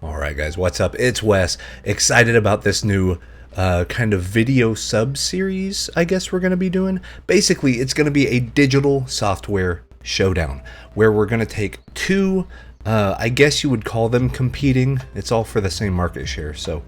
Alright guys, what's up? It's Wes. Excited about this new kind of video sub-series I guess we're going to be doing. Basically, it's going to be a digital software showdown where we're going to take two, I guess you would call them competing, it's all for the same market share, so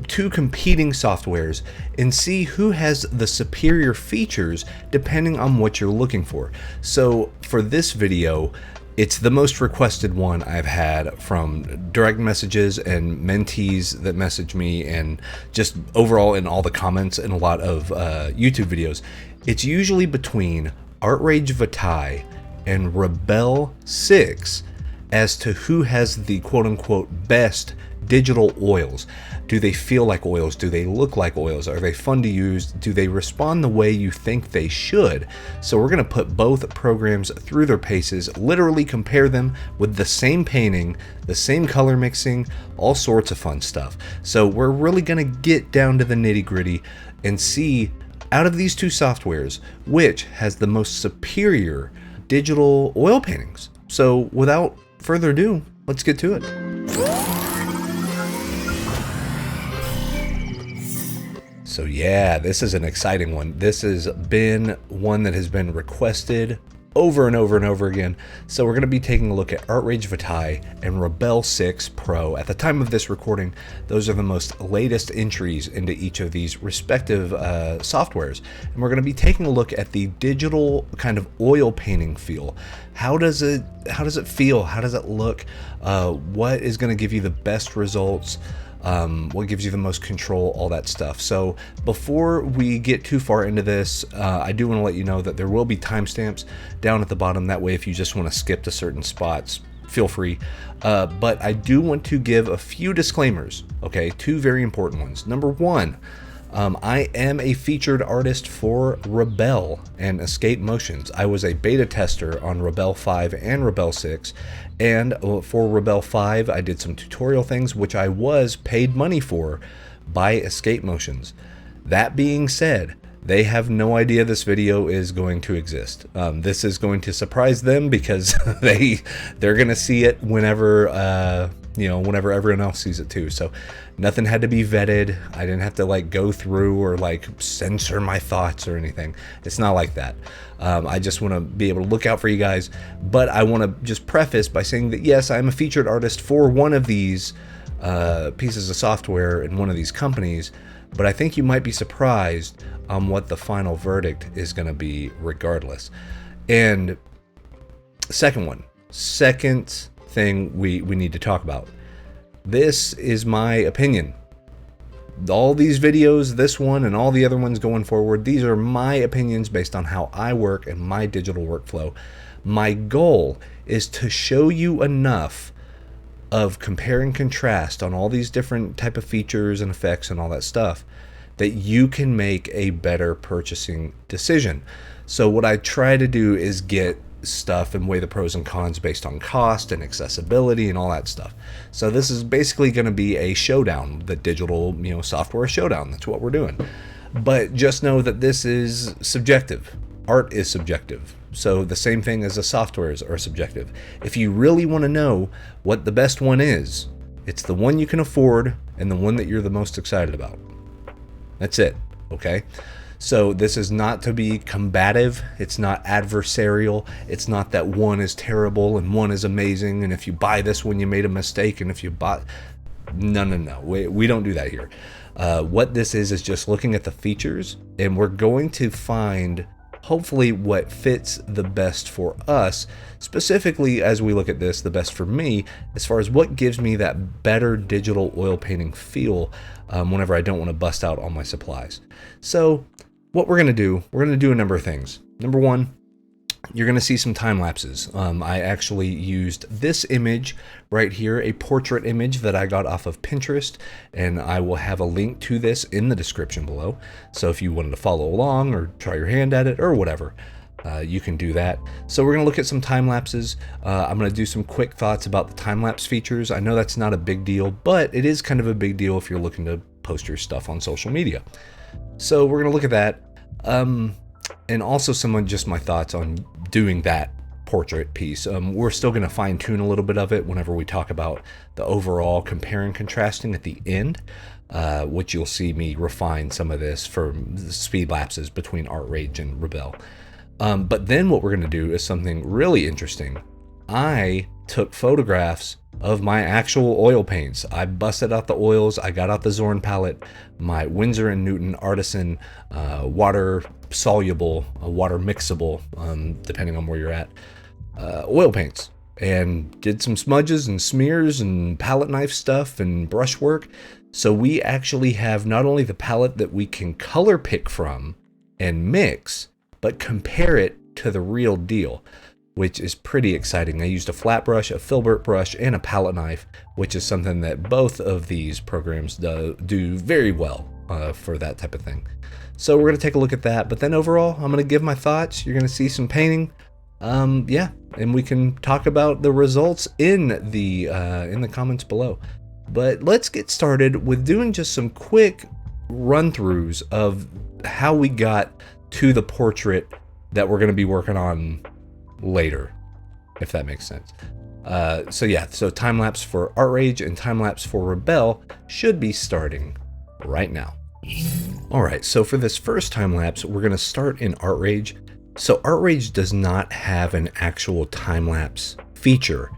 two competing softwares and see who has the superior features depending on what you're looking for. So for this video, it's the most requested one I've had from direct messages and mentees that message me, and just overall in all the comments in a lot of YouTube videos. It's usually between ArtRage Vitae and Rebelle 6 as to who has the quote-unquote best digital oils. Do they feel like oils? Do they look like oils? Are they fun to use? Do they respond the way you think they should? So we're going to put both programs through their paces, literally compare them with the same painting, the same color mixing, all sorts of fun stuff. So we're really going to get down to the nitty-gritty and see, out of these two softwares, which has the most superior digital oil paintings. So without further ado, let's get to it. So yeah, this is an exciting one. This has been one that has been requested over and over and over again. So we're going to be taking a look at ArtRage Vitae and Rebelle 6 Pro. At the time of this recording, those are the most latest entries into each of these respective softwares. And we're going to be taking a look at the digital kind of oil painting feel. How does it feel? How does it look? What is going to give you the best results? What gives you the most control, all that stuff. So before we get too far into this, I do want to let you know that there will be timestamps down at the bottom. That way, if you just want to skip to certain spots, feel free. But I do want to give a few disclaimers, okay? Two very important ones. Number one, I am a featured artist for Rebelle and Escape Motions. I was a beta tester on Rebelle 5 and Rebelle 6, and for Rebelle 5 I did some tutorial things which I was paid money for by Escape Motions. That being said, they have no idea this video is going to exist. This is going to surprise them because they're gonna see it whenever whenever everyone else sees it too. So nothing had to be vetted. I didn't have to like go through or like censor my thoughts or anything. It's not like that. I just want to be able to look out for you guys. But I want to just preface by saying that yes, I'm a featured artist for one of these pieces of software in one of these companies. But I think you might be surprised on what the final verdict is going to be regardless. And second thing we need to talk about. This is my opinion. All these videos, this one and all the other ones going forward, these are my opinions based on how I work and my digital workflow. My goal is to show you enough of compare and contrast on all these different type of features and effects and all that stuff that you can make a better purchasing decision. So what I try to do is get stuff and weigh the pros and cons based on cost and accessibility and all that stuff. So this is basically going to be a showdown, the digital software showdown. That's what we're doing. But just know that this is subjective. Art is subjective. So the same thing as the softwares are subjective. If you really want to know what the best one is, it's the one you can afford and the one that you're the most excited about. That's it. Okay? So this is not to be combative. It's not adversarial. It's not that one is terrible and one is amazing. And if you buy this one, you made a mistake. And if you bought, no. We don't do that here. What this is just looking at the features, and we're going to find hopefully what fits the best for us. Specifically, as we look at this, the best for me, as far as what gives me that better digital oil painting feel whenever I don't want to bust out all my supplies. So what we're going to do a number of things. Number one, you're going to see some time lapses. I actually used this image right here, a portrait image that I got off of Pinterest, and I will have a link to this in the description below. So if you wanted to follow along or try your hand at it or whatever, you can do that. So we're going to look at some time lapses. I'm going to do some quick thoughts about the time lapse features. I know that's not a big deal, but it is kind of a big deal if you're looking to post your stuff on social media. So we're going to look at that. And also just my thoughts on doing that portrait piece. We're still going to fine tune a little bit of it whenever we talk about the overall compare and contrasting at the end, which you'll see me refine some of this for speed lapses between ArtRage and Rebelle. But then what we're going to do is something really interesting. I took photographs of my actual oil paints. I busted out the oils. I got out the Zorn palette, my Winsor & Newton Artisan water soluble, water mixable, depending on where you're at, oil paints, and did some smudges and smears and palette knife stuff and brushwork. So we actually have not only the palette that we can color pick from and mix, but compare it to the real deal, which is pretty exciting. I used a flat brush, a filbert brush, and a palette knife, which is something that both of these programs do very well for that type of thing. So we're going to take a look at that, but then overall, I'm going to give my thoughts. You're going to see some painting. Yeah, and we can talk about the results in the comments below. But let's get started with doing just some quick run-throughs of how we got to the portrait that we're going to be working on later, if that makes sense. So yeah, so time-lapse for ArtRage and time-lapse for Rebelle should be starting right now. All right, so for this first time-lapse, we're going to start in ArtRage. So ArtRage does not have an actual time-lapse feature.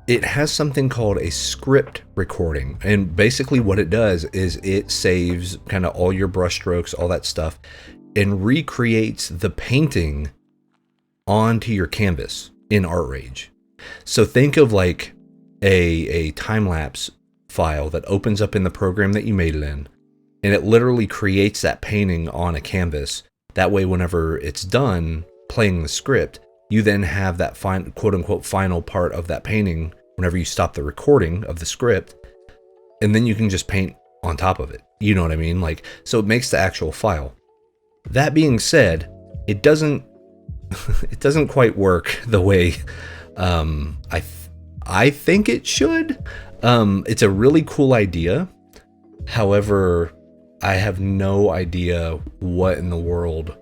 It has something called a script recording, and basically what it does is it saves kind of all your brush strokes, all that stuff, and recreates the painting onto your canvas in ArtRage. So think of like a time-lapse file that opens up in the program that you made it in, and it literally creates that painting on a canvas. That way, whenever it's done playing the script, you then have that quote-unquote final part of that painting whenever you stop the recording of the script, and then you can just paint on top of it. You know what I mean? Like, so it makes the actual file. That being said, it doesn't quite work the way I think it should. It's a really cool idea. However, I have no idea what in the world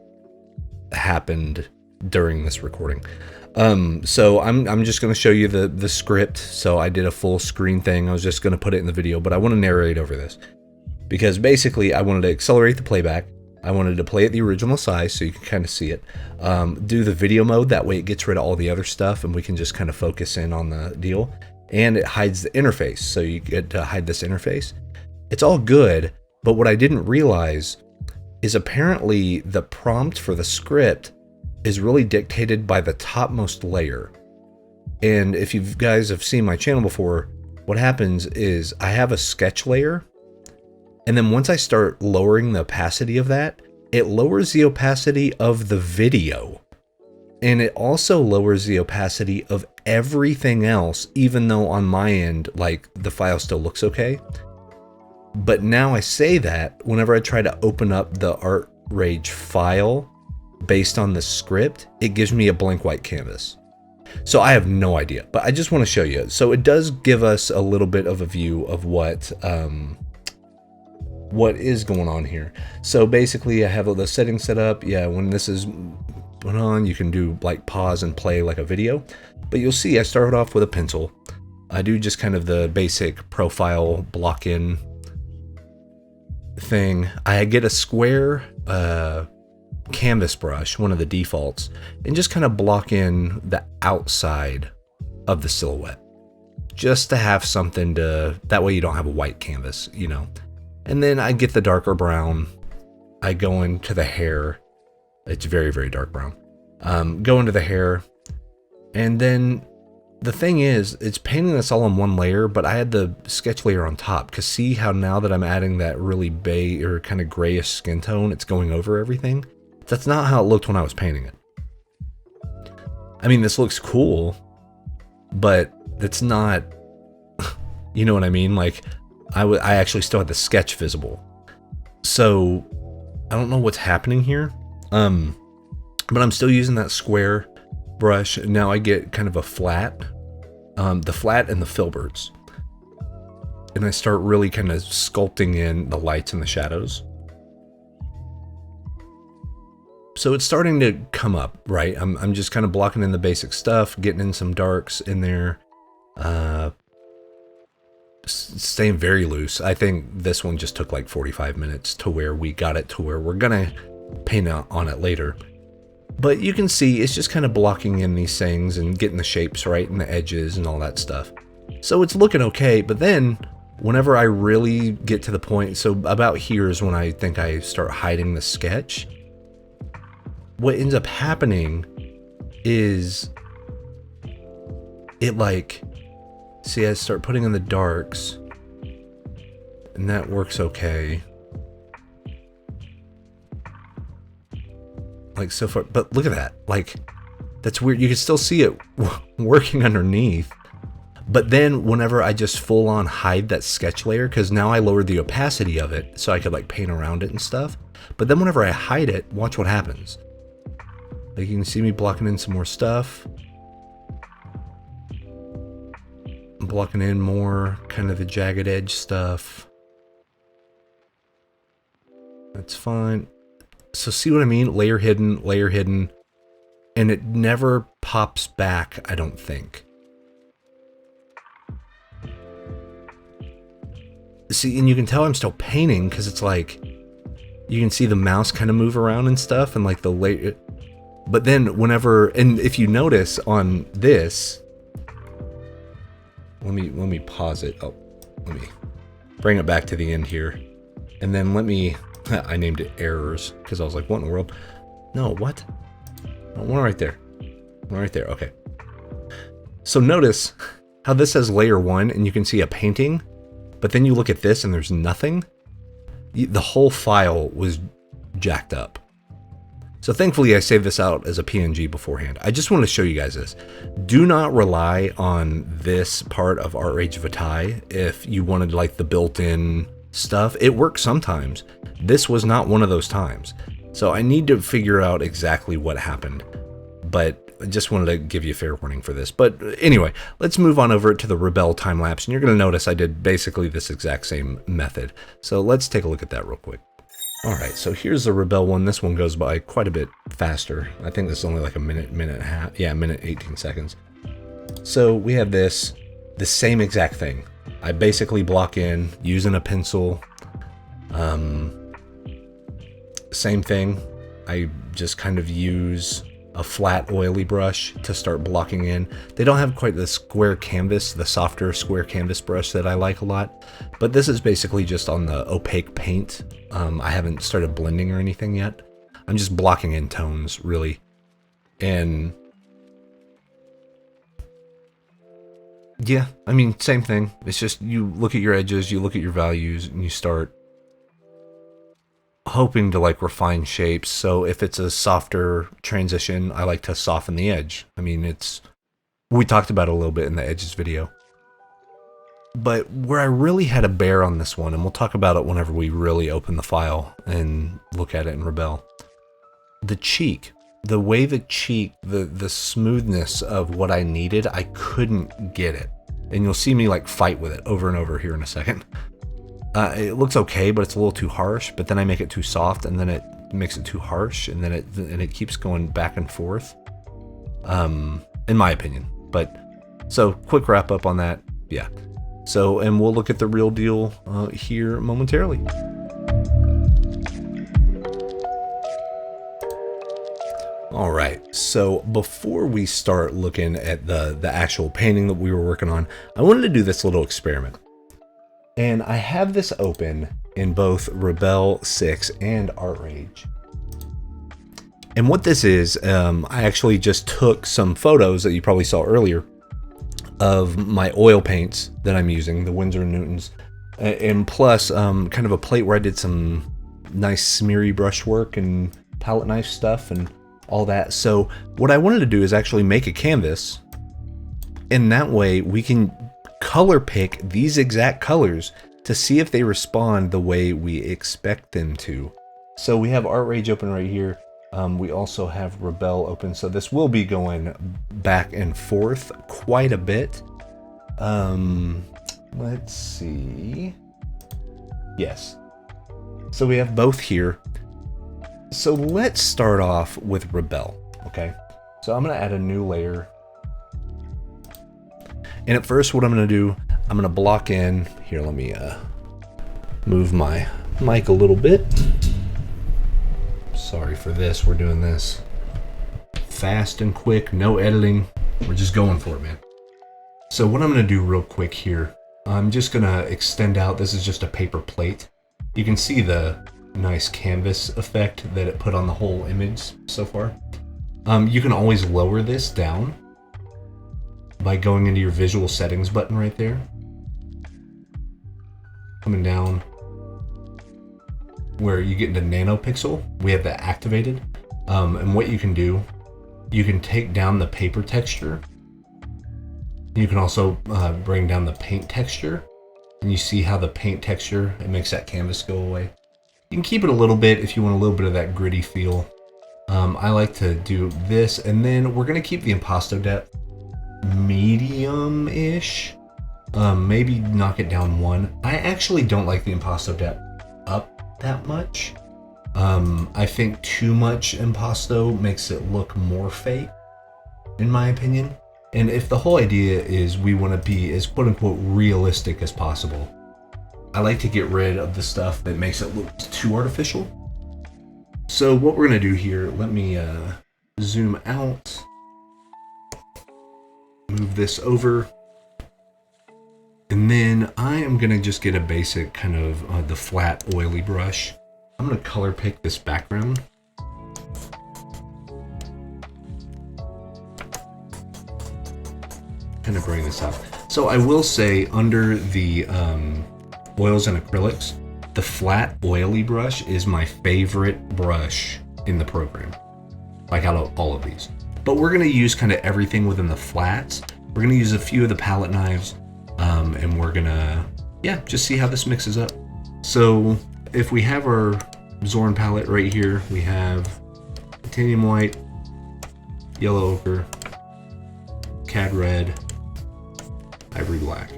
happened during this recording. So I'm just going to show you the script. So I did a full screen thing. I was just going to put it in the video, but I want to narrate over this because basically I wanted to accelerate the playback. I wanted to play at the original size so you can kind of see it. Do the video mode, that way it gets rid of all the other stuff and we can just kind of focus in on the deal. And it hides the interface, so you get to hide this interface. It's all good, but what I didn't realize is apparently the prompt for the script is really dictated by the topmost layer. And if you guys have seen my channel before, what happens is I have a sketch layer, and then once I start lowering the opacity of that, it lowers the opacity of the video. And it also lowers the opacity of everything else, even though on my end, like, the file still looks okay. But now I say that whenever I try to open up the ArtRage file based on the script, it gives me a blank white canvas. So I have no idea, but I just want to show you. So it does give us a little bit of a view of what is going on here. So basically I have the settings set up. Yeah, when this is put on, you can do like pause and play like a video. But you'll see I started off with a pencil. I do just kind of the basic profile block in thing. I get a square canvas brush, one of the defaults, and just kind of block in the outside of the silhouette, just to have something to, that way you don't have a white canvas, you know. And then I get the darker brown. I go into the hair. It's very, very dark brown. Go into the hair, and then the thing is, it's painting this all on one layer, but I had the sketch layer on top, because see how now that I'm adding that really beige or kind of grayish skin tone, it's going over everything? That's not how it looked when I was painting it. I mean, this looks cool, but it's not, you know what I mean? Like, I actually still had the sketch visible. So I don't know what's happening here. But I'm still using that square brush. Now I get kind of a flat, the flat and the filberts. And I start really kind of sculpting in the lights and the shadows. So it's starting to come up, right? I'm just kind of blocking in the basic stuff, getting in some darks in there, staying very loose. I think this one just took like 45 minutes to where we got it to where we're gonna paint on it later. But you can see it's just kind of blocking in these things and getting the shapes right and the edges and all that stuff. So it's looking okay, but then whenever I really get to the point, so about here is when I think I start hiding the sketch. What ends up happening is it like, see, I start putting in the darks and that works okay. Like so far, but look at that. Like, that's weird. You can still see it working underneath. But then whenever I just full on hide that sketch layer, because now I lowered the opacity of it so I could like paint around it and stuff. But then whenever I hide it, watch what happens. Like you can see me blocking in some more stuff. I'm blocking in more kind of the jagged edge stuff. That's fine. So see what I mean? Layer hidden, and it never pops back, I don't think. See, and you can tell I'm still painting because it's like, you can see the mouse kind of move around and stuff and like the layer. But then whenever, and if you notice on this, let me pause it. Oh, let me bring it back to the end here. And then let me, I named it errors because I was like, what in the world? No, what? Oh, one right there. One right there. Okay. So notice how this says layer 1 and you can see a painting, but then you look at this and there's nothing. The whole file was jacked up. So thankfully I saved this out as a PNG beforehand. I just want to show you guys this. Do not rely on this part of ArtRage Vitae if you wanted like the built-in stuff. It works sometimes. This was not one of those times. So I need to figure out exactly what happened. But I just wanted to give you a fair warning for this. But anyway, let's move on over to the Rebelle time lapse. And you're going to notice I did basically this exact same method. So let's take a look at that real quick. All right, so here's the Rebelle one. This one goes by quite a bit faster. I think this is only like a minute and a half. Yeah, minute 18 seconds. So we have this, the same exact thing. I basically block in using a pencil. Same thing. I just kind of use a flat oily brush to start blocking in. They don't have quite the square canvas, the softer square canvas brush that I like a lot, but this is basically just on the opaque paint. I haven't started blending or anything yet. I'm just blocking in tones really. And yeah, I mean, same thing. It's just you look at your edges, you look at your values, and you start hoping to like refine shapes. So if it's a softer transition, I like to soften the edge. I mean, we talked about it a little bit in the edges video. But where I really had a bear on this one, and we'll talk about it whenever we really open the file and look at it in Rebelle. The cheek, the way the cheek, the smoothness of what I needed, I couldn't get it. And you'll see me like fight with it over and over here in a second. It looks okay, but it's a little too harsh. But then I make it too soft, and then it makes it too harsh, and then it keeps going back and forth. In my opinion. But so quick wrap up on that. Yeah. So, and we'll look at the real deal here momentarily. All right, so before we start looking at the actual painting that we were working on, I wanted to do this little experiment. And I have this open in both Rebelle 6 and ArtRage. And what this is, I actually just took some photos that you probably saw earlier of my oil paints that I'm using, the Winsor & Newtons, and plus kind of a plate where I did some nice smeary brushwork and palette knife stuff and all that. So what I wanted to do is actually make a canvas, and that way we can color pick these exact colors to see if they respond the way we expect them to. So we have ArtRage open right here. We also have Rebelle open, so this will be going back and forth quite a bit. Let's see. Yes. So we have both here. So let's start off with Rebelle, okay? So I'm gonna add a new layer. And at first what I'm gonna do, I'm gonna block in, here let me move my mic a little bit. Sorry for this, we're doing this fast and quick, no editing. We're just going for it, man. So what I'm gonna do real quick here, I'm just gonna extend out, this is just a paper plate. You can see the nice canvas effect that it put on the whole image so far. You can always lower this down by going into your visual settings button right there. Coming down where you get into nanopixel, we have that activated. And what you can do, you can take down the paper texture. You can also bring down the paint texture. And you see how the paint texture, it makes that canvas go away. You can keep it a little bit if you want a little bit of that gritty feel. I like to do this, and then we're gonna keep the impasto depth medium-ish. Maybe knock it down 1. I actually don't like the impasto depth up that much. I think too much impasto makes it look more fake, in my opinion. And if the whole idea is we want to be as quote-unquote realistic as possible, I like to get rid of the stuff that makes it look too artificial. So what we're going to do here, let me zoom out, move this over, and then I am going to just get a basic kind of the flat oily brush. I'm going to color pick this background. Kind of bring this up. So I will say under the oils and acrylics, the flat oily brush is my favorite brush in the program, like out of all of these. But we're gonna use kind of everything within the flats. We're gonna use a few of the palette knives, and we're gonna, yeah, just see how this mixes up. So if we have our Zorn palette right here, we have titanium white, yellow ochre, cad red, ivory black.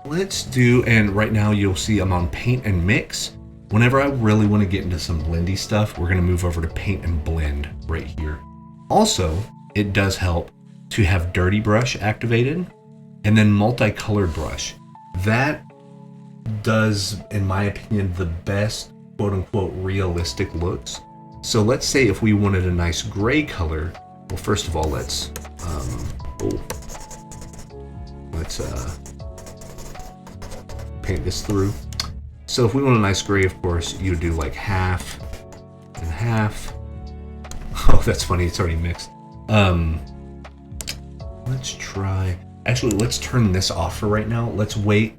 Let's do, and right now you'll see I'm on paint and mix. Whenever I really want to get into some blendy stuff, we're going to move over to paint and blend right here. Also, it does help to have dirty brush activated and then multicolored brush. That does, in my opinion, the best quote unquote realistic looks. So let's say if we wanted a nice gray color, well, first of all, let's paint this through. So if we want a nice gray, of course, you would do like half and half. Oh, that's funny. It's already mixed. Let's try. Actually, let's turn this off for right now. Let's wait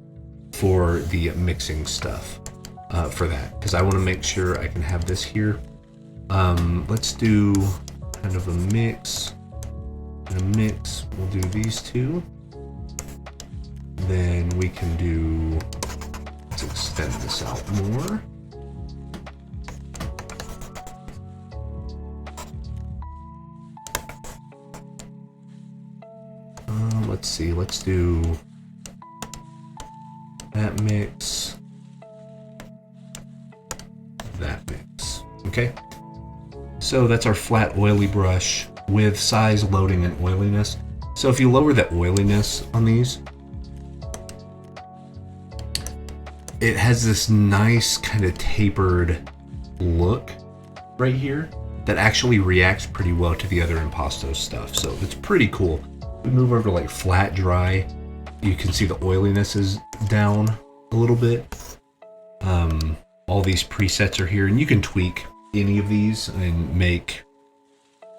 for the mixing stuff for that, because I want to make sure I can have this here. Let's do kind of a mix. And a mix. We'll do these two. Then we can do, let's extend this out more. Let's see, let's do that mix, that mix. Okay, so that's our flat oily brush with size, loading, and oiliness. So if you lower that oiliness on these, it has this nice kind of tapered look right here that actually reacts pretty well to the other impasto stuff. So it's pretty cool. We move over to like flat dry. You can see the oiliness is down a little bit. All these presets are here, and you can tweak any of these and make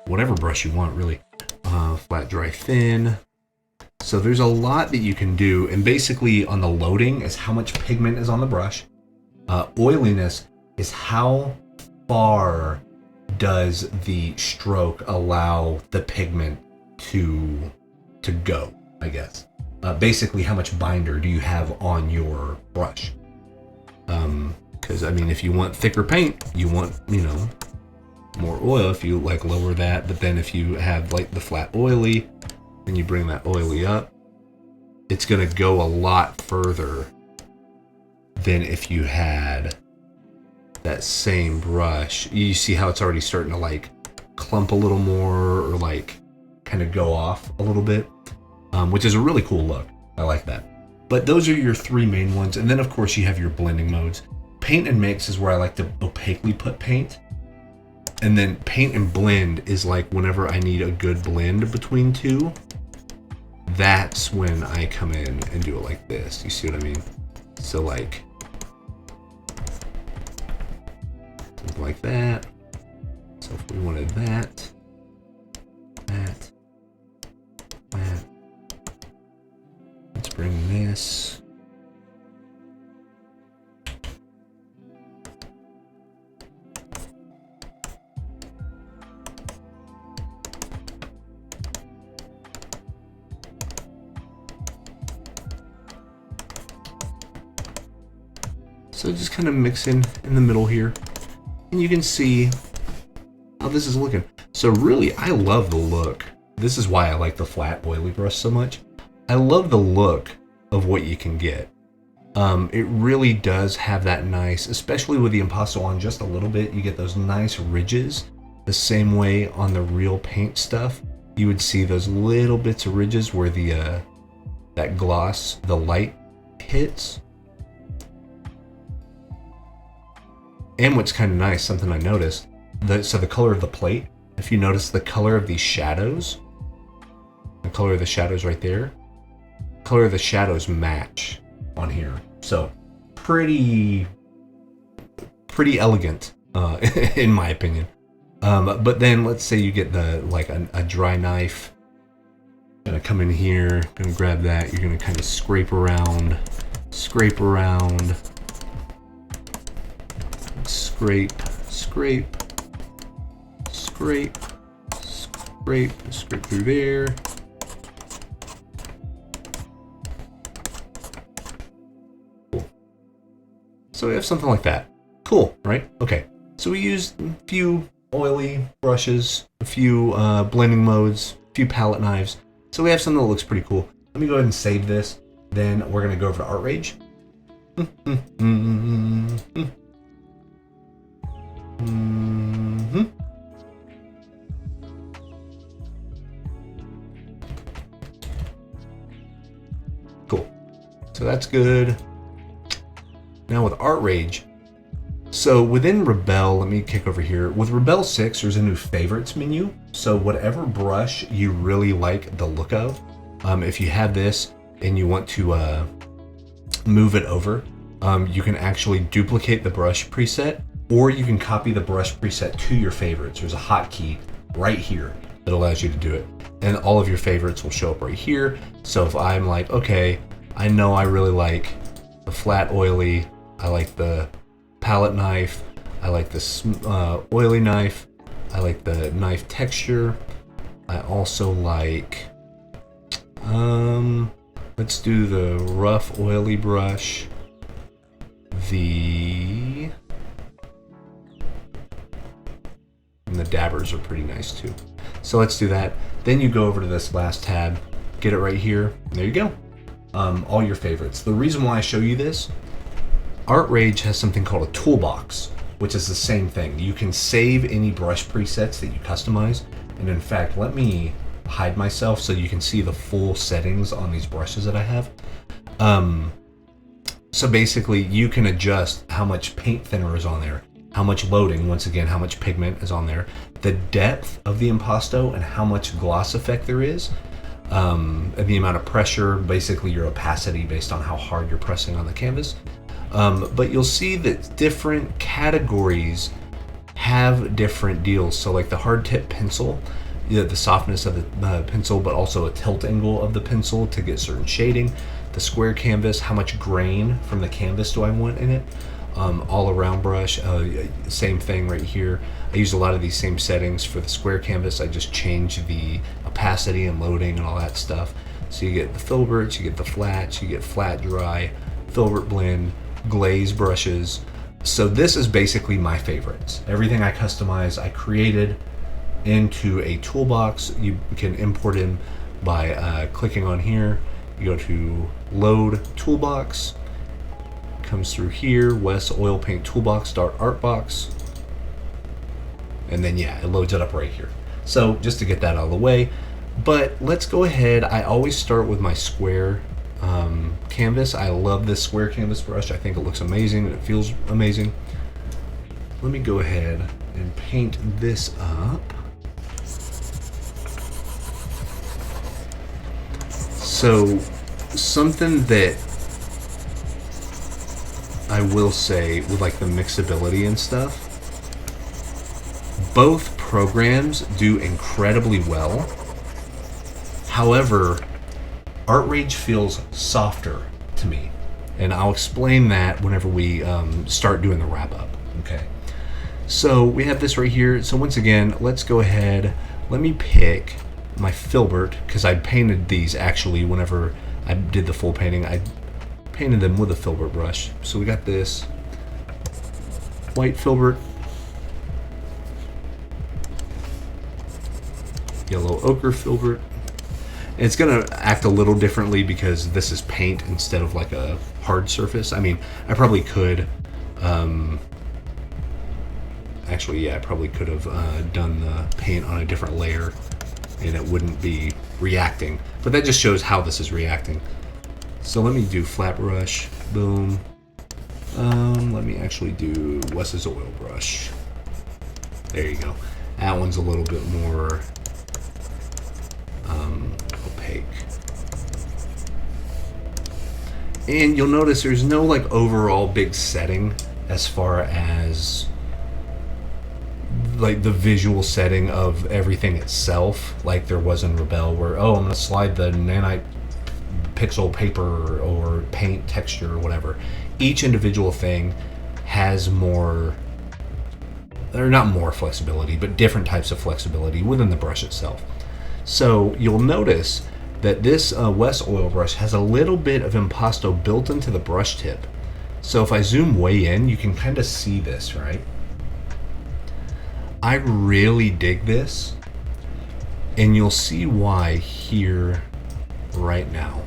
whatever brush you want, really. Flat dry thin. So there's a lot that you can do, and basically on the loading is how much pigment is on the brush. Oiliness is how far does the stroke allow the pigment to go, I guess. Basically, how much binder do you have on your brush? Because I mean, if you want thicker paint, you want, you know, more oil if you like lower that. But then if you have like the flat oily, and you bring that oily up, it's gonna go a lot further than if you had that same brush, you see how it's already starting to like clump a little more or like kind of go off a little bit, which is a really cool look. I like that. But those are your three main ones. And then of course you have your blending modes. Paint and mix is where I like to opaquely put paint. And then paint and blend is like whenever I need a good blend between two, that's when I come in and do it like this. You see what I mean? So like, something like that. So if we wanted that, let's bring this. So just kind of mixing in the middle here. And you can see how this is looking. So really, I love the look. This is why I like the flat oily brush so much. I love the look of what you can get. It really does have that nice, especially with the impasto on just a little bit, you get those nice ridges. The same way on the real paint stuff, you would see those little bits of ridges where the that gloss, the light hits. And what's kind of nice, something I noticed, so the color of the plate, if you notice the color of these shadows, the color of the shadows right there, color of the shadows match on here. So pretty elegant, in my opinion. But then let's say you get the like a dry knife, gonna come in here, gonna grab that, you're gonna kind of scrape around, scrape, scrape through there. Cool. So we have something like that. Cool, right? Okay. So we used a few oily brushes, a few blending modes, a few palette knives. So we have something that looks pretty cool. Let me go ahead and save this. Then we're gonna go over to ArtRage. Cool. So that's good. Now with ArtRage, so within Rebelle, let me kick over here. With Rebelle 6, there's a new favorites menu. So whatever brush you really like the look of, if you have this and you want to move it over, you can actually duplicate the brush preset, or you can copy the brush preset to your favorites. There's a hotkey right here that allows you to do it. And all of your favorites will show up right here. So if I'm like, okay, I know I really like the flat oily, I like the palette knife, I like this oily knife, I like the knife texture, I also like, let's do the rough oily brush, and the dabbers are pretty nice too. So let's do that. Then you go over to this last tab, get it right here. There you go. All your favorites. The reason why I show you this, ArtRage has something called a toolbox, which is the same thing. You can save any brush presets that you customize. And in fact, let me hide myself so you can see the full settings on these brushes that I have. So basically you can adjust how much paint thinner is on there, how much loading, once again, how much pigment is on there, the depth of the impasto and how much gloss effect there is, and the amount of pressure, basically your opacity based on how hard you're pressing on the canvas. But you'll see that different categories have different deals. So like the hard tip pencil, the softness of the pencil, but also a tilt angle of the pencil to get certain shading. The square canvas, how much grain from the canvas do I want in it? All around brush, same thing right here. I use a lot of these same settings for the square canvas. I just change the opacity and loading and all that stuff. So you get the filberts, you get the flats, you get flat dry, filbert blend, glaze brushes. So this is basically my favorites. Everything I customize, I created into a toolbox. You can import in by clicking on here. You go to load toolbox, comes through here, Wes Oil Paint Toolbox, Artbox. And then, yeah, it loads it up right here. So just to get that out of the way, but let's go ahead. I always start with my square canvas. I love this square canvas brush. I think it looks amazing and it feels amazing. Let me go ahead and paint this up. So something that I will say with like the mixability and stuff, both programs do incredibly well. However, ArtRage feels softer to me, and I'll explain that whenever we start doing the wrap up. Okay, so we have this right here. So once again, let's go ahead. Let me pick my filbert, because I painted these actually whenever I did the full painting. I painted them with a filbert brush. So we got this white filbert, yellow ochre filbert. And it's gonna act a little differently because this is paint instead of like a hard surface. I mean, I probably could, actually, yeah, I probably could have done the paint on a different layer and it wouldn't be reacting. But that just shows how this is reacting. So let me do flat brush, boom. Let me actually do Wes's oil brush. There you go. That one's a little bit more opaque. And you'll notice there's no like overall big setting as far as like the visual setting of everything itself, like there was in Rebelle, where, oh, I'm gonna slide the nanite pixel paper or paint texture or whatever. Each individual thing has more, or not more flexibility, but different types of flexibility within the brush itself. So you'll notice that this Wes oil brush has a little bit of impasto built into the brush tip. So if I zoom way in, you can kind of see this, right? I really dig this, and you'll see why here right now.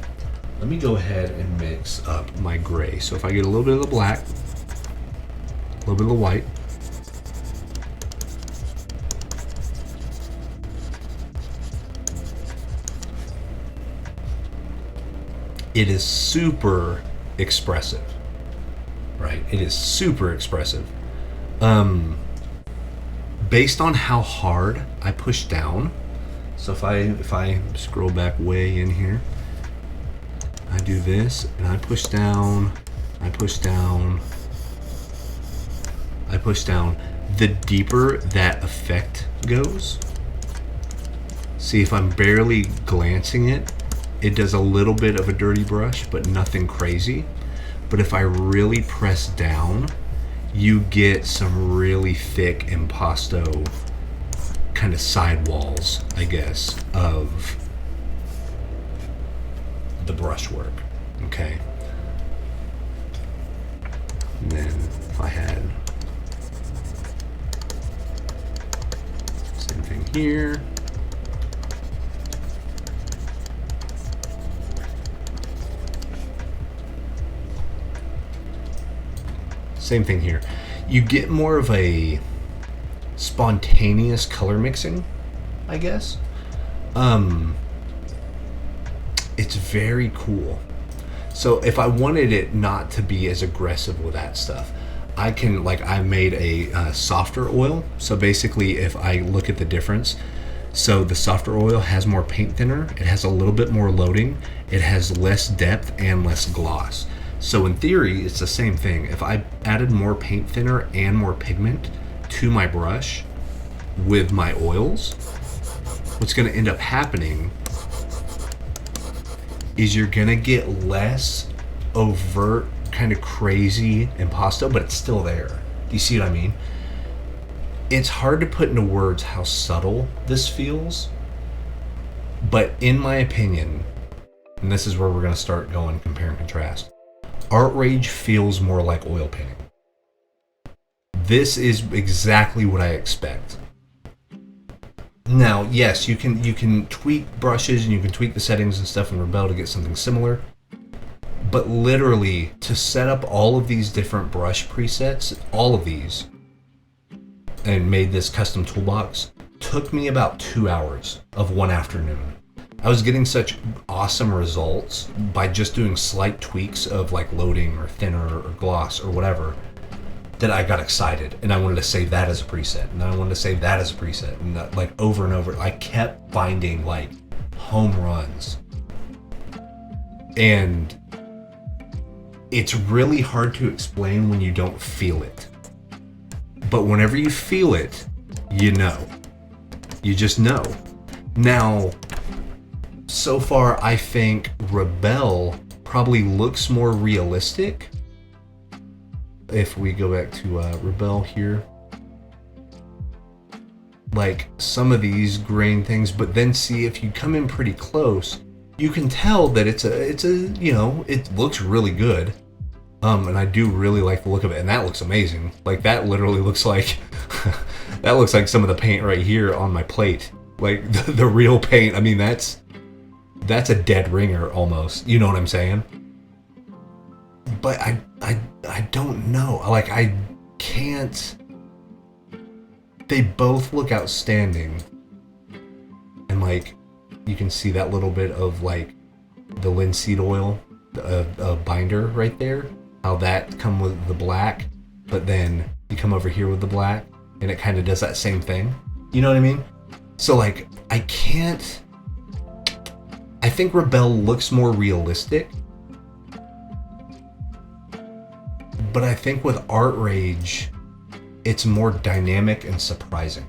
Let me go ahead and mix up my gray. So if I get a little bit of the black, a little bit of the white, it is super expressive, right? It is super expressive. Based on how hard I push down, so if I scroll back way in here, I do this and I push down, I push down, I push down, the deeper that effect goes. See, if I'm barely glancing it, it does a little bit of a dirty brush, but nothing crazy. But if I really press down, you get some really thick impasto kind of sidewalls, I guess, of the brushwork. Okay. And then if I had same thing here. Same thing here. You get more of a spontaneous color mixing, I guess. It's very cool. So if I wanted it not to be as aggressive with that stuff, I can, like, I made a softer oil. So basically, if I look at the difference, so the softer oil has more paint thinner, it has a little bit more loading, it has less depth and less gloss. So in theory, it's the same thing. If I added more paint thinner and more pigment to my brush with my oils, what's gonna end up happening is you're gonna get less overt, kind of crazy impasto, but it's still there. Do you see what I mean? It's hard to put into words how subtle this feels, but in my opinion, and this is where we're gonna start going compare and contrast, ArtRage feels more like oil painting. This is exactly what I expect. Now, yes, you can tweak brushes and you can tweak the settings and stuff in Rebelle to get something similar, But literally, to set up all of these different brush presets, all of these, and made this custom toolbox, took me about 2 hours of one afternoon. I was getting such awesome results by just doing slight tweaks of like loading or thinner or gloss or whatever, that I got excited and I wanted to save that as a preset, and I wanted to save that as a preset, and that, like, over and over. I kept finding like home runs, and it's really hard to explain when you don't feel it. But whenever you feel it, you know. You just know. Now, so far, I think Rebelle probably looks more realistic. If we go back to Rebelle here, like some of these grain things, but then see if you come in pretty close, you can tell that it's a you know, it looks really good. And I do really like the look of it, and that looks amazing. Like that literally looks like that looks like some of the paint right here on my plate, like the real paint. I mean, that's a dead ringer almost. You know what I'm saying? But I don't know. Like I can't. They both look outstanding, and like you can see that little bit of like the linseed oil binder right there. How that come with the black, but then you come over here with the black, and it kind of does that same thing. You know what I mean? So like I can't. I think Rebelle looks more realistic, but I think with ArtRage, it's more dynamic and surprising.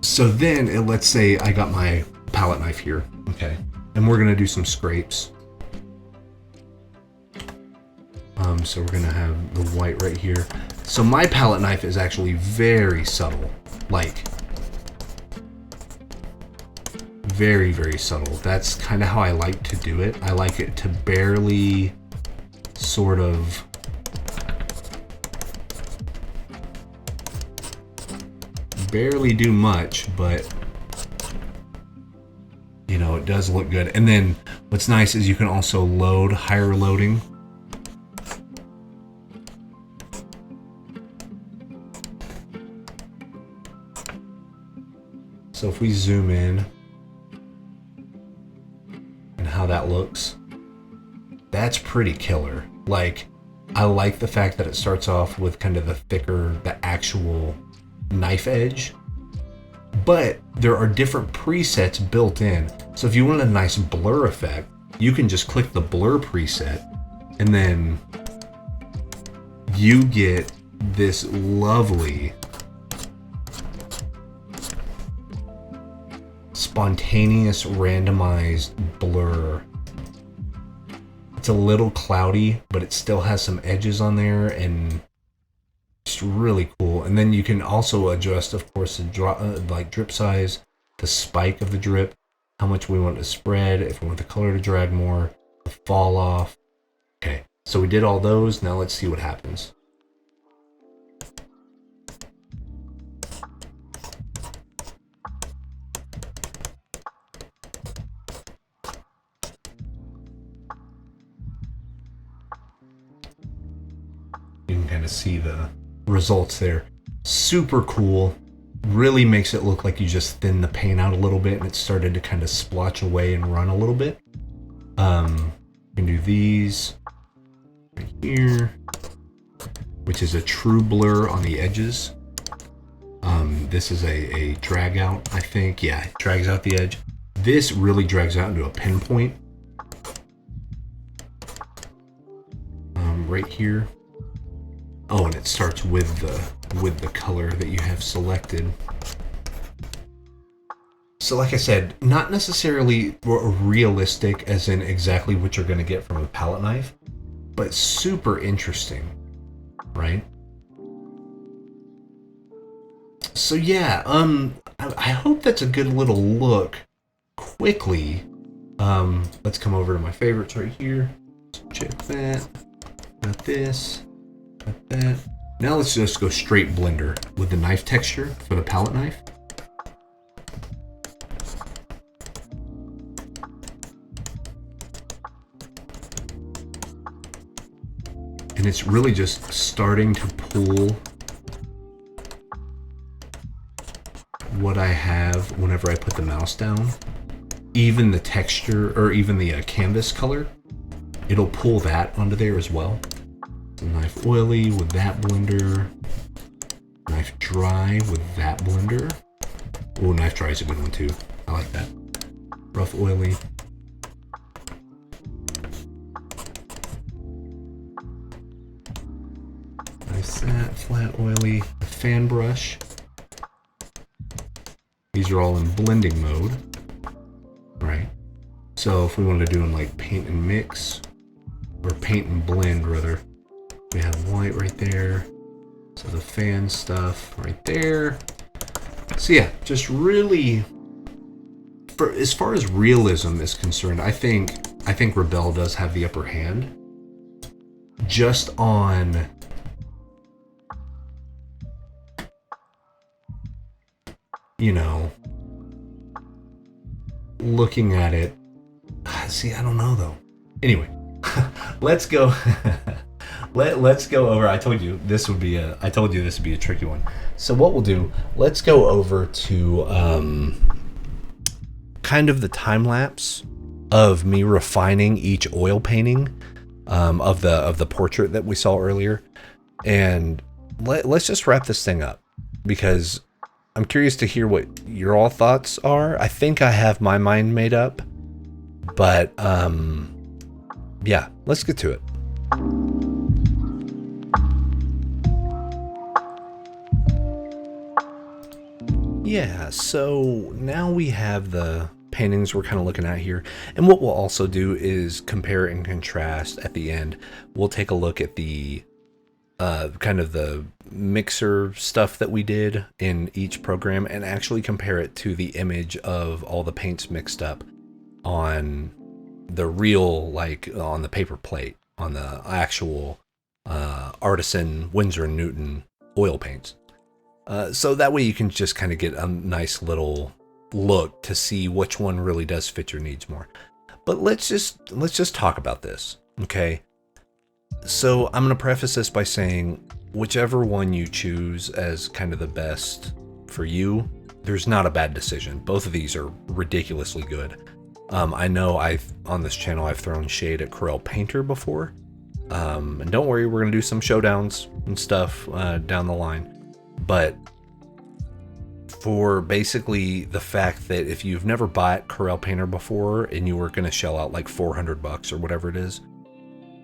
So then, let's say I got my palette knife here, okay, and we're gonna do some scrapes. So we're gonna have the white right here. So my palette knife is actually very subtle, like very, very subtle. That's kind of how I like to do it. I like it to barely sort of barely do much, but you know, it does look good. And then what's nice is you can also load higher loading. So if we zoom in and how that looks, that's pretty killer. Like, I like the fact that it starts off with kind of the thicker, the actual knife edge, but there are different presets built in. So if you want a nice blur effect, you can just click the blur preset, and then you get this lovely spontaneous randomized blur. It's a little cloudy, but it still has some edges on there, and it's really cool. And then you can also adjust, of course, the like drip size, the spike of the drip, how much we want it to spread, if we want the color to drag more, the fall off. Okay, so we did all those. Now let's see what happens. You can kind of see the results there. Super cool. Really makes it look like you just thinned the paint out a little bit and it started to kind of splotch away and run a little bit. You can do these right here, which is a true blur on the edges. This is a drag out, I think. Yeah, it drags out the edge. This really drags out into a pinpoint. Right here. Oh, and it starts with the color that you have selected. So like I said, not necessarily realistic as in exactly what you're going to get from a palette knife, but super interesting, right? So yeah, I hope that's a good little look quickly. Let's come over to my favorites right here. Check that. Got this. Got that. Now let's just go straight blender with the knife texture for the palette knife. And it's really just starting to pull what I have whenever I put the mouse down. Even the texture, or even the canvas color, it'll pull that onto there as well. So knife oily with that blender. Knife dry with that blender. Oh, knife dry is a good one too. I like that. Rough oily. Nice that, flat oily. A fan brush. These are all in blending mode. Right. So if we wanted to do them like paint and mix, or paint and blend rather, we have white right there. So the fan stuff right there. So yeah, just really, for as far as realism is concerned, I think Rebelle does have the upper hand. Just on looking at it. See, I don't know though. Anyway, let's go. Let's go over. I told you this would be a tricky one. So what we'll do, let's go over to kind of the time lapse of me refining each oil painting of the portrait that we saw earlier, and let's just wrap this thing up, because I'm curious to hear what your all thoughts are. I think I have my mind made up, but yeah, let's get to it. Yeah, so now we have the paintings we're kind of looking at here, and what we'll also do is compare and contrast at the end. We'll take a look at the kind of the mixer stuff that we did in each program and actually compare it to the image of all the paints mixed up on the real, like on the paper plate, on the actual artisan Winsor & Newton oil paints. So that way you can just kind of get a nice little look to see which one really does fit your needs more. But let's just talk about this, okay? So I'm going to preface this by saying whichever one you choose as kind of the best for you, there's not a bad decision. Both of these are ridiculously good. I know on this channel I've thrown shade at Corel Painter before. And don't worry, we're going to do some showdowns and stuff down the line. But for basically the fact that if you've never bought Corel Painter before and you were going to shell out like $400 or whatever it is,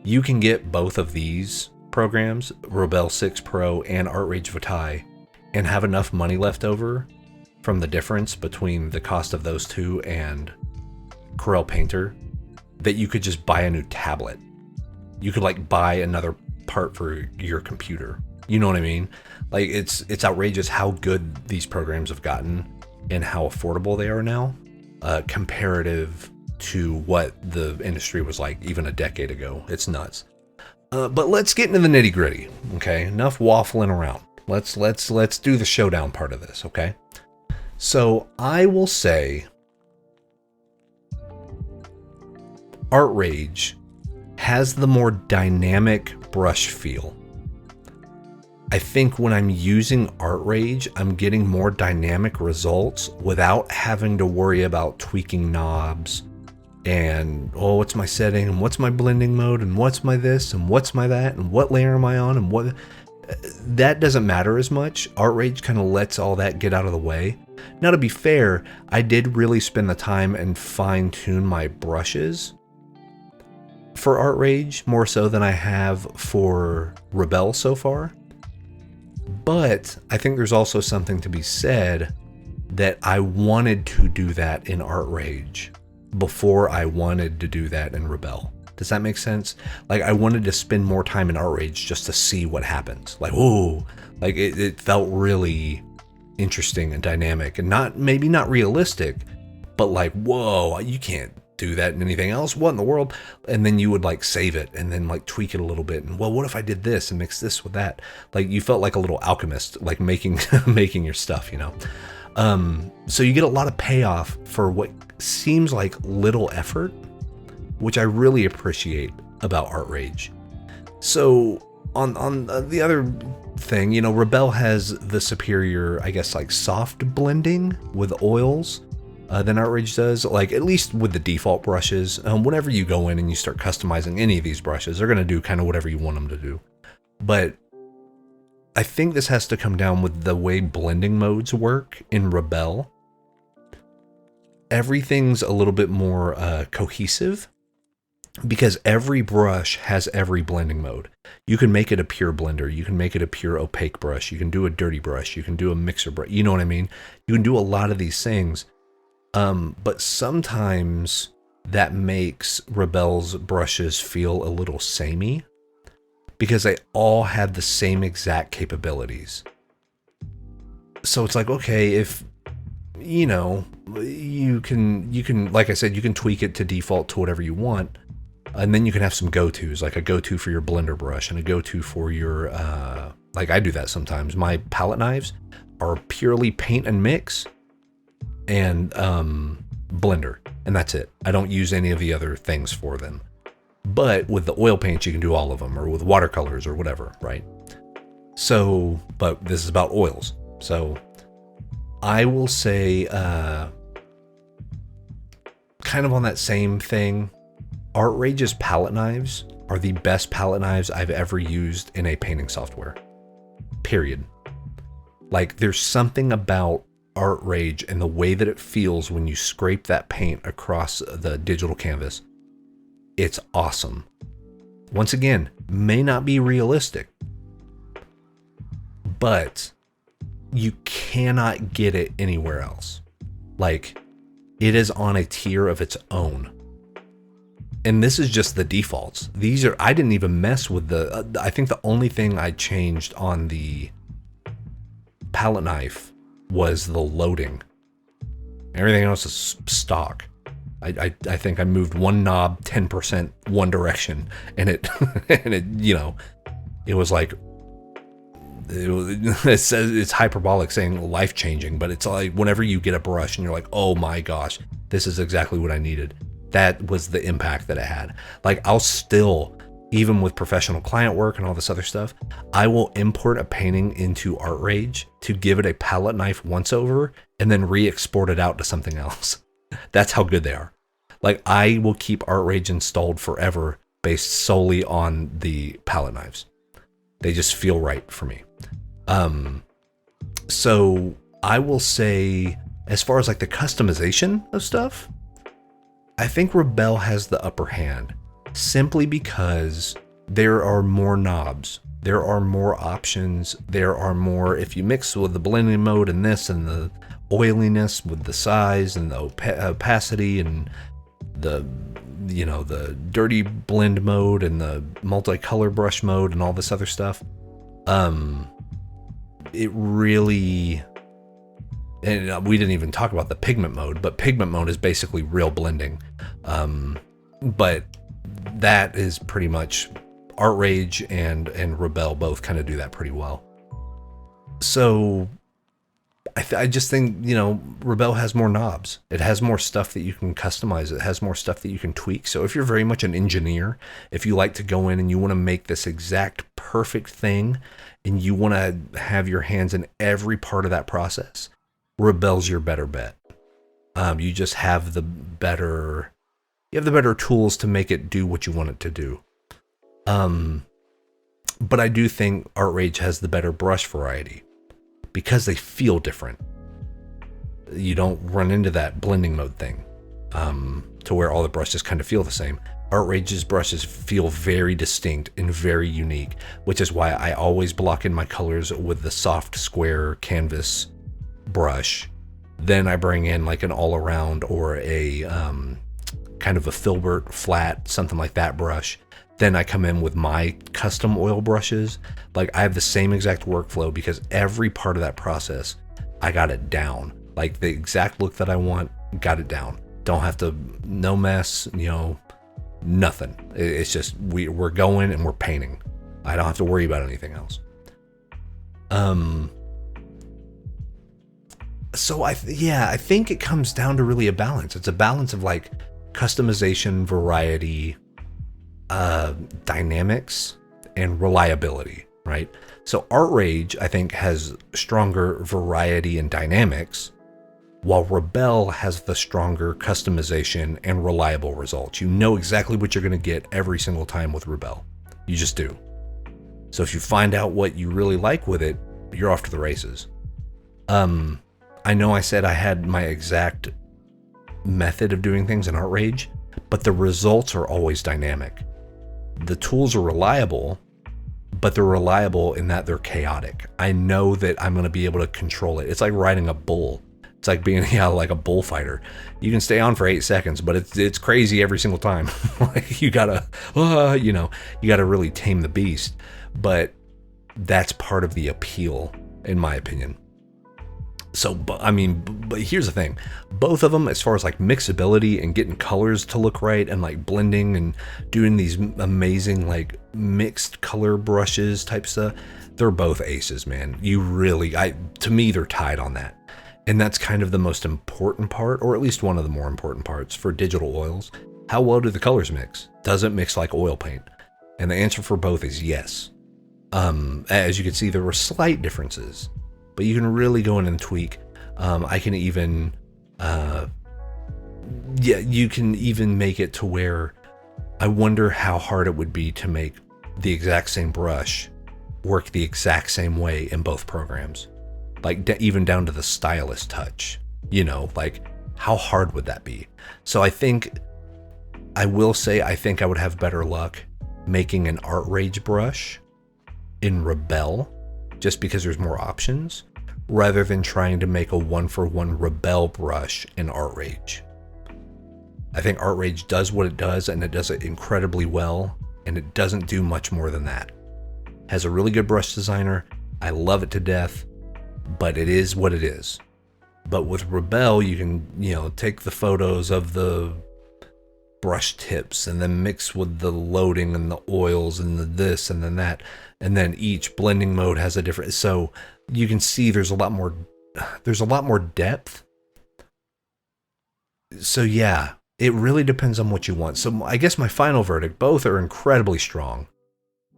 you can get both of these programs, Rebelle 6 Pro and ArtRage Vitae, and have enough money left over from the difference between the cost of those two and Corel Painter that you could just buy a new tablet. You could like buy another part for your computer. You know what I mean? Like it's outrageous how good these programs have gotten and how affordable they are now, comparative to what the industry was like even a decade ago. It's nuts. But let's get into the nitty gritty. Okay, enough waffling around. Let's do the showdown part of this. Okay, so I will say ArtRage has the more dynamic brush feel. I think when I'm using ArtRage, I'm getting more dynamic results without having to worry about tweaking knobs and, oh, what's my setting and what's my blending mode and what's my this and what's my that and what layer am I on and what. That doesn't matter as much. ArtRage kind of lets all that get out of the way. Now, to be fair, I did really spend the time and fine tune my brushes for ArtRage more so than I have for Rebelle so far. But I think there's also something to be said that I wanted to do that in ArtRage before I wanted to do that in Rebelle. Does that make sense? Like, I wanted to spend more time in ArtRage just to see what happens. Like, whoa, like it felt really interesting and dynamic and maybe not realistic, but like, whoa, you can't do that in anything else. What in the world? And then you would like save it and then like tweak it a little bit. And well, what if I did this and mix this with that? Like, you felt like a little alchemist, like making your stuff, you know? So you get a lot of payoff for what seems like little effort, which I really appreciate about ArtRage. So on the other thing, you know, Rebelle has the superior, I guess, like soft blending with oils than ArtRage does, like at least with the default brushes. Whenever you go in and you start customizing any of these brushes, they're going to do kind of whatever you want them to do. But I think this has to come down with the way blending modes work in Rebelle. Everything's a little bit more cohesive because every brush has every blending mode. You can make it a pure blender. You can make it a pure opaque brush. You can do a dirty brush. You can do a mixer brush. You know what I mean? You can do a lot of these things. But sometimes that makes Rebelle's brushes feel a little samey because they all have the same exact capabilities. So it's like, okay, if, you know, you can, like I said, you can tweak it to default to whatever you want. And then you can have some go-tos, like a go-to for your blender brush and a go-to for your, like I do that sometimes. My palette knives are purely paint and mix and blender, and that's it. I don't use any of the other things for them. But with the oil paints, you can do all of them, or with watercolors or whatever, right? So, but this is about oils. So I will say, kind of on that same thing, ArtRage's palette knives are the best palette knives I've ever used in a painting software. Period. Like, there's something about ArtRage and the way that it feels when you scrape that paint across the digital canvas. It's awesome. Once again, may not be realistic, but you cannot get it anywhere else. Like, it is on a tier of its own. And this is just the defaults. These are, I didn't even mess with the, I think the only thing I changed on the palette knife was the loading. Everything else is stock. I think I moved one knob 10% one direction, and it, and it, you know, it was like, it says it's hyperbolic saying life changing, but it's like whenever you get a brush and you're like, oh my gosh, this is exactly what I needed. That was the impact that it had. Like, I'll still, even with professional client work and all this other stuff, I will import a painting into ArtRage to give it a palette knife once over and then re-export it out to something else. That's how good they are. Like, I will keep ArtRage installed forever based solely on the palette knives. They just feel right for me. So I will say, as far as like the customization of stuff, I think Rebelle has the upper hand simply because there are more knobs. There are more options. There are more, if you mix with the blending mode and this and the oiliness with the size and the opacity and the, you know, the dirty blend mode and the multicolor brush mode and all this other stuff. It really, and we didn't even talk about the pigment mode, but pigment mode is basically real blending. But that is pretty much ArtRage and Rebelle both kind of do that pretty well. So I just think, you know, Rebelle has more knobs. It has more stuff that you can customize. It has more stuff that you can tweak. So if you're very much an engineer, if you like to go in and you want to make this exact perfect thing and you want to have your hands in every part of that process, Rebelle's your better bet. You just have the better, tools to make it do what you want it to do. But I do think ArtRage has the better brush variety because they feel different. You don't run into that blending mode thing, to where all the brushes kind of feel the same. ArtRage's brushes feel very distinct and very unique, which is why I always block in my colors with the soft square canvas brush. Then I bring in like an all around or a kind of a filbert flat, something like that brush. Then I come in with my custom oil brushes. Like, I have the same exact workflow because every part of that process, I got it down. Like, the exact look that I want, got it down. Don't have to, no mess, you know, nothing. It's just, we're going and we're painting. I don't have to worry about anything else. So I think it comes down to really a balance. It's a balance of like customization, variety, dynamics, and reliability, right? So ArtRage, I think, has stronger variety and dynamics, while Rebelle has the stronger customization and reliable results. You know exactly what you're going to get every single time with Rebelle. You just do. So if you find out what you really like with it, you're off to the races. I know I said I had my exact method of doing things in ArtRage, but the results are always dynamic. The tools are reliable, but they're reliable in that they're chaotic. I know that I'm going to be able to control it. It's like riding a bull. It's like being like a bullfighter. You can stay on for 8 seconds, but it's crazy every single time. Like you gotta, you gotta really tame the beast. But that's part of the appeal, in my opinion. So, but here's the thing. Both of them, as far as like mixability and getting colors to look right and like blending and doing these amazing like mixed color brushes type stuff, they're both aces, man. To me, they're tied on that. And that's kind of the most important part, or at least one of the more important parts for digital oils. How well do the colors mix? Does it mix like oil paint? And the answer for both is yes. As you can see, there were slight differences, but you can really go in and tweak. I can even, you can even make it to where I wonder how hard it would be to make the exact same brush work the exact same way in both programs. Like even down to the stylus touch, like how hard would that be? So I will say I think I would have better luck making an ArtRage brush in Rebelle, just because there's more options, rather than trying to make a 1-for-1 Rebelle brush in ArtRage. I think ArtRage does what it does, and it does it incredibly well, and it doesn't do much more than that. Has a really good brush designer. I love it to death, but it is what it is. But with Rebelle, you can, take the photos of the brush tips and then mix with the loading and the oils and the this and then that, and then each blending mode has a different, so you can see there's a lot more depth. So yeah, it really depends on what you want. So I guess my final verdict, both are incredibly strong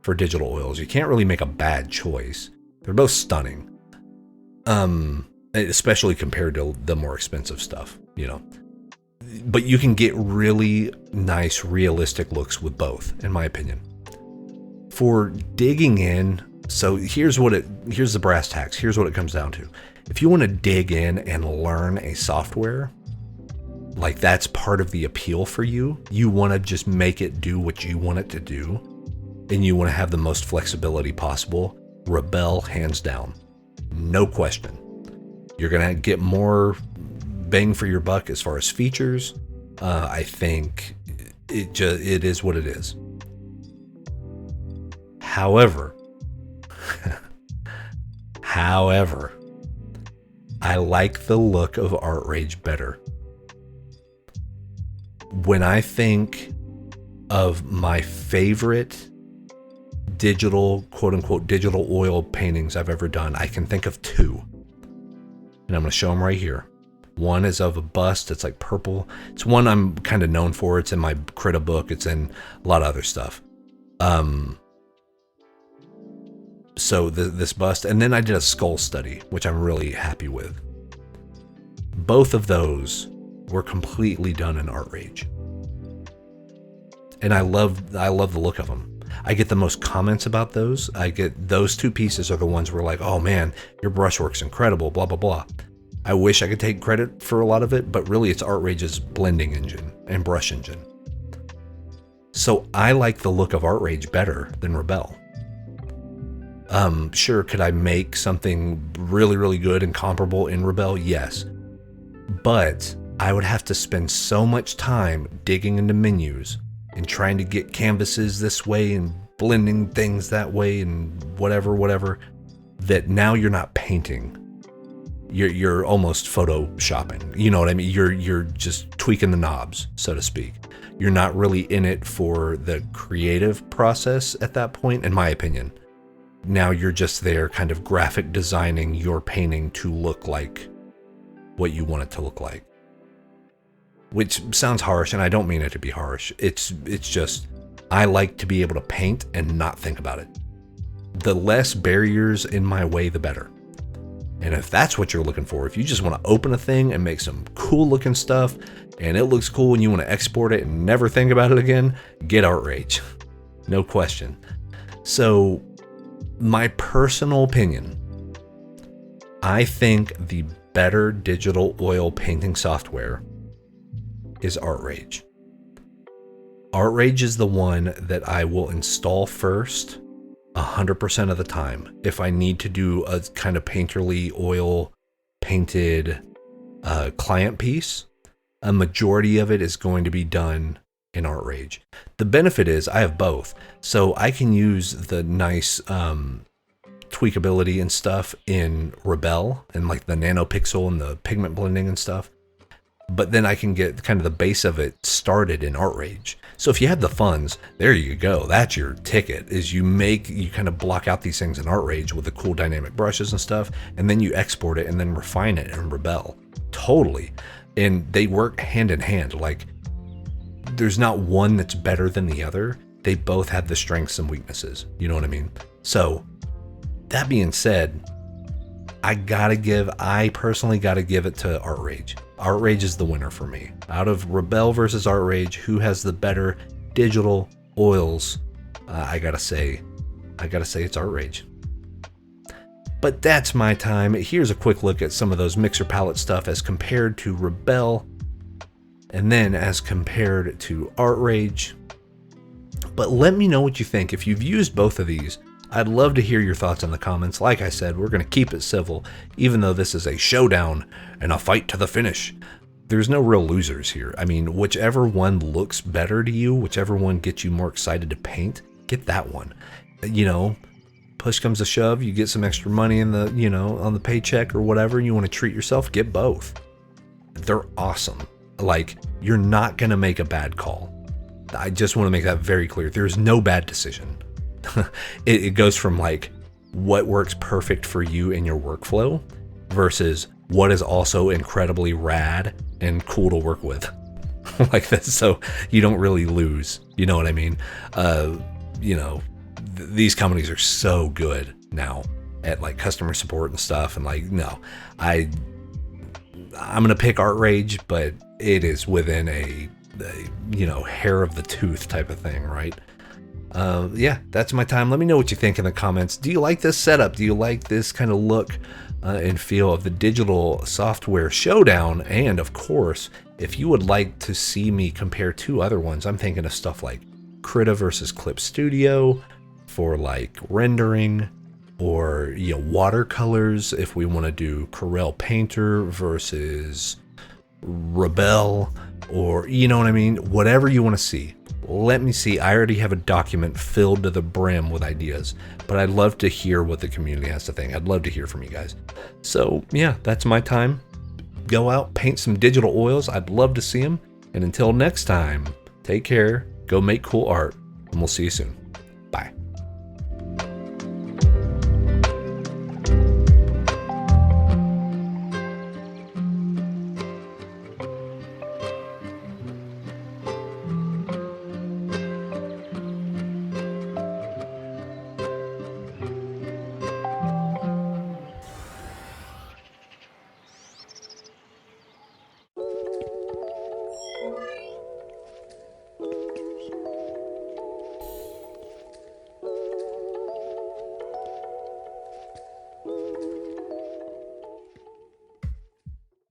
for digital oils. You can't really make a bad choice. They're both stunning. Especially compared to the more expensive stuff, but you can get really nice, realistic looks with both, in my opinion. For digging in, so here's the brass tacks. Here's what it comes down to. If you want to dig in and learn a software, like that's part of the appeal for you. You want to just make it do what you want it to do, and you want to have the most flexibility possible. Rebelle, hands down. No question. You're going to get more bang for your buck as far as features. I think it is what it is. However, I like the look of ArtRage better. When I think of my favorite digital, quote unquote, digital oil paintings I've ever done, I can think of two. And I'm going to show them right here. One is of a bust. It's like purple. It's one I'm kind of known for. It's in my Krita book. It's in a lot of other stuff. So this bust. And then I did a skull study, which I'm really happy with. Both of those were completely done in ArtRage. And I love the look of them. I get the most comments about those. I get those two pieces are the ones where like, oh man, your brushwork's incredible, blah, blah, blah. I wish I could take credit for a lot of it, but really it's ArtRage's blending engine and brush engine. So I like the look of ArtRage better than Rebelle. Sure, could I make something really, really good and comparable in Rebelle? Yes. But I would have to spend so much time digging into menus and trying to get canvases this way and blending things that way and whatever, that now you're not painting. You're almost photoshopping. You know what I mean? You're just tweaking the knobs, so to speak. You're not really in it for the creative process at that point, in my opinion. Now you're just there kind of graphic designing your painting to look like what you want it to look like. Which sounds harsh, and I don't mean it to be harsh. It's just, I like to be able to paint and not think about it. The less barriers in my way, the better. And if that's what you're looking for, if you just want to open a thing and make some cool looking stuff and it looks cool and you want to export it and never think about it again, get ArtRage. No question. So my personal opinion, I think the better digital oil painting software is ArtRage. ArtRage is the one that I will install first 100% of the time. If I need to do a kind of painterly oil painted client piece, a majority of it is going to be done in ArtRage. The benefit is I have both. So I can use the nice tweakability and stuff in Rebelle and like the nanopixel and the pigment blending and stuff. But then I can get kind of the base of it started in ArtRage. So if you have the funds, there you go. That's your ticket, is you kind of block out these things in ArtRage with the cool dynamic brushes and stuff, and then you export it and then refine it in Rebelle. Totally. And they work hand in hand. Like there's not one that's better than the other. They both have the strengths and weaknesses. You know what I mean? So that being said, I personally gotta give it to ArtRage. ArtRage is the winner for me. Out of Rebelle versus ArtRage, who has the better digital oils? I gotta say it's ArtRage. But that's my time. Here's a quick look at some of those mixer palette stuff as compared to Rebelle, and then as compared to ArtRage. But let me know what you think. If you've used both of these, I'd love to hear your thoughts in the comments. Like I said, we're going to keep it civil, even though this is a showdown and a fight to the finish. There's no real losers here. I mean, whichever one looks better to you, whichever one gets you more excited to paint, get that one. You know, push comes to shove, you get some extra money in the, you know, on the paycheck or whatever, you want to treat yourself, get both. They're awesome. Like, you're not going to make a bad call. I just want to make that very clear. There's no bad decision. It goes from like what works perfect for you in your workflow versus what is also incredibly rad and cool to work with. Like that, so you don't really lose. You know what I mean? You know, these companies are so good now at like customer support and stuff, and like, no, I'm gonna pick ArtRage, but it is within a you know, hair of the tooth type of thing, right? Yeah, that's my time. Let me know what you think in the comments. Do you like this setup? Do you like this kind of look and feel of the digital software showdown? And of course, if you would like to see me compare two other ones, I'm thinking of stuff like Krita versus Clip Studio for like rendering, or, you know, watercolors if we want to do Corel Painter versus Rebelle, or, you know what I mean? Whatever you want to see. Let me see. I already have a document filled to the brim with ideas, but I'd love to hear what the community has to think. I'd love to hear from you guys. So yeah, that's my time. Go out, paint some digital oils. I'd love to see them. And until next time, take care, go make cool art, and we'll see you soon.